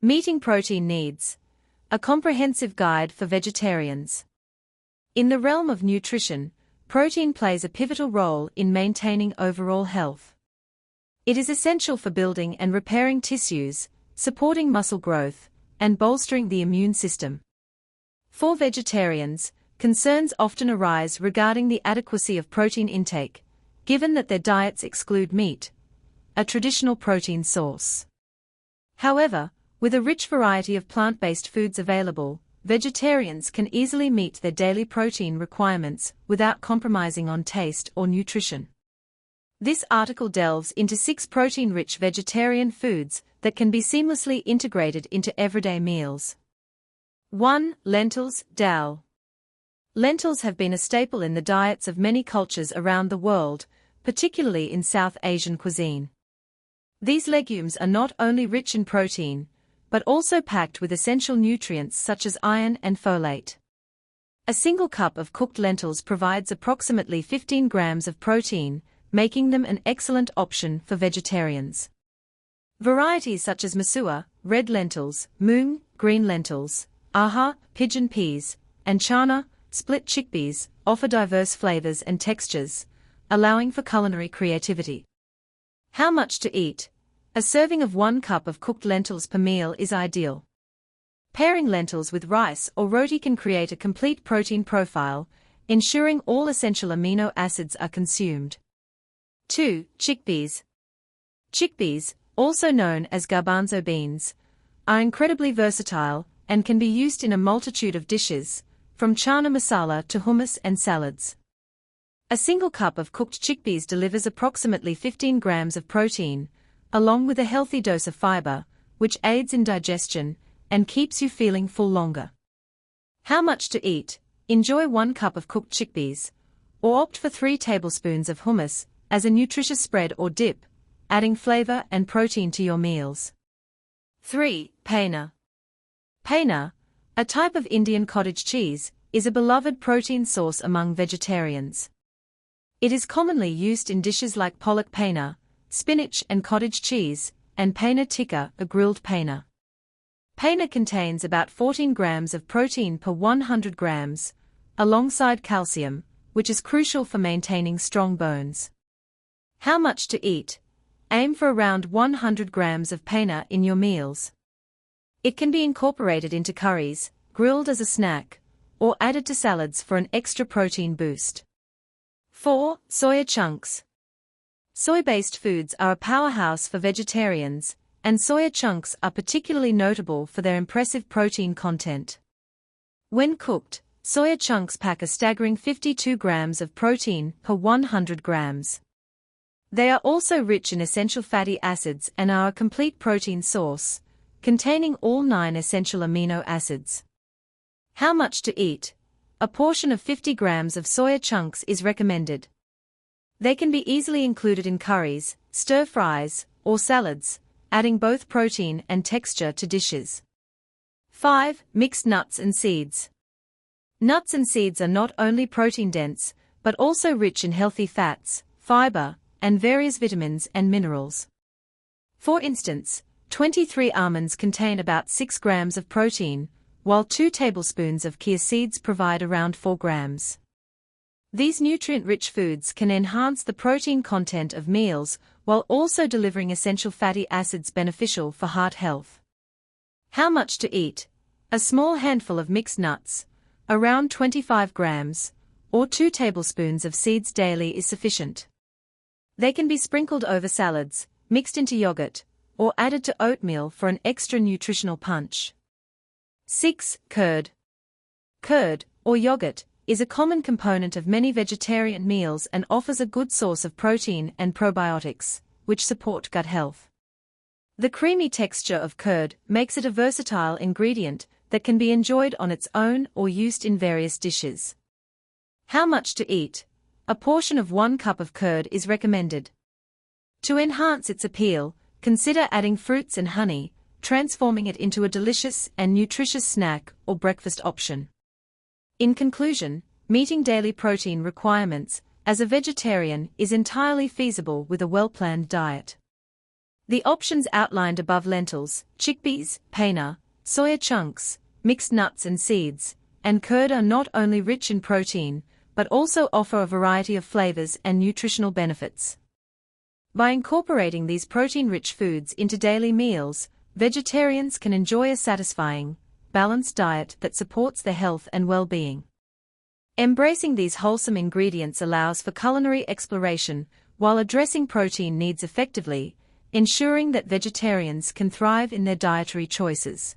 Meeting protein needs. A comprehensive guide for vegetarians. In the realm of nutrition, protein plays a pivotal role in maintaining overall health. It is essential for building and repairing tissues, supporting muscle growth, and bolstering the immune system. For vegetarians, concerns often arise regarding the adequacy of protein intake, given that their diets exclude meat, a traditional protein source. However, with a rich variety of plant-based foods available, vegetarians can easily meet their daily protein requirements without compromising on taste or nutrition. This article delves into 6 protein-rich vegetarian foods that can be seamlessly integrated into everyday meals. 1. Lentils, dal. Lentils have been a staple in the diets of many cultures around the world, particularly in South Asian cuisine. These legumes are not only rich in protein, but also packed with essential nutrients such as iron and folate. A single cup of cooked lentils provides approximately 15 grams of protein, making them an excellent option for vegetarians. Varieties such as masua, red lentils, moong, green lentils, aha, pigeon peas, and chana, split chickpeas, offer diverse flavors and textures, allowing for culinary creativity. How much to eat? A serving of 1 cup of cooked lentils per meal is ideal. Pairing lentils with rice or roti can create a complete protein profile, ensuring all essential amino acids are consumed. 2. Chickpeas. Chickpeas, also known as garbanzo beans, are incredibly versatile and can be used in a multitude of dishes, from chana masala to hummus and salads. A single cup of cooked chickpeas delivers approximately 15 grams of protein, along with a healthy dose of fiber, which aids in digestion and keeps you feeling full longer. How much to eat? Enjoy 1 cup of cooked chickpeas, or opt for 3 tablespoons of hummus as a nutritious spread or dip, adding flavor and protein to your meals. 3. Paneer. Paneer, a type of Indian cottage cheese, is a beloved protein source among vegetarians. It is commonly used in dishes like palak paneer, spinach and cottage cheese, and paneer tikka, a grilled paneer. Paneer contains about 14 grams of protein per 100 grams, alongside calcium, which is crucial for maintaining strong bones. How much to eat? Aim for around 100 grams of paneer in your meals. It can be incorporated into curries, grilled as a snack, or added to salads for an extra protein boost. 4. Soya chunks. Soy-based foods are a powerhouse for vegetarians, and soya chunks are particularly notable for their impressive protein content. When cooked, soya chunks pack a staggering 52 grams of protein per 100 grams. They are also rich in essential fatty acids and are a complete protein source, containing all 9 essential amino acids. How much to eat? A portion of 50 grams of soya chunks is recommended. They can be easily included in curries, stir-fries, or salads, adding both protein and texture to dishes. 5. Mixed nuts and seeds. Nuts and seeds are not only protein-dense, but also rich in healthy fats, fiber, and various vitamins and minerals. For instance, 23 almonds contain about 6 grams of protein, while 2 tablespoons of chia seeds provide around 4 grams. These nutrient-rich foods can enhance the protein content of meals while also delivering essential fatty acids beneficial for heart health. How much to eat? A small handful of mixed nuts, around 25 grams, or 2 tablespoons of seeds daily is sufficient. They can be sprinkled over salads, mixed into yogurt, or added to oatmeal for an extra nutritional punch. 6. Curd. Curd, or yogurt, is a common component of many vegetarian meals and offers a good source of protein and probiotics, which support gut health. The creamy texture of curd makes it a versatile ingredient that can be enjoyed on its own or used in various dishes. How much to eat? A portion of 1 cup of curd is recommended. To enhance its appeal, consider adding fruits and honey, transforming it into a delicious and nutritious snack or breakfast option. In conclusion, meeting daily protein requirements as a vegetarian is entirely feasible with a well-planned diet. The options outlined above, lentils, chickpeas, quinoa, soya chunks, mixed nuts and seeds, and curd, are not only rich in protein, but also offer a variety of flavors and nutritional benefits. By incorporating these protein-rich foods into daily meals, vegetarians can enjoy a satisfying, balanced diet that supports their health and well-being. Embracing these wholesome ingredients allows for culinary exploration while addressing protein needs effectively, ensuring that vegetarians can thrive in their dietary choices.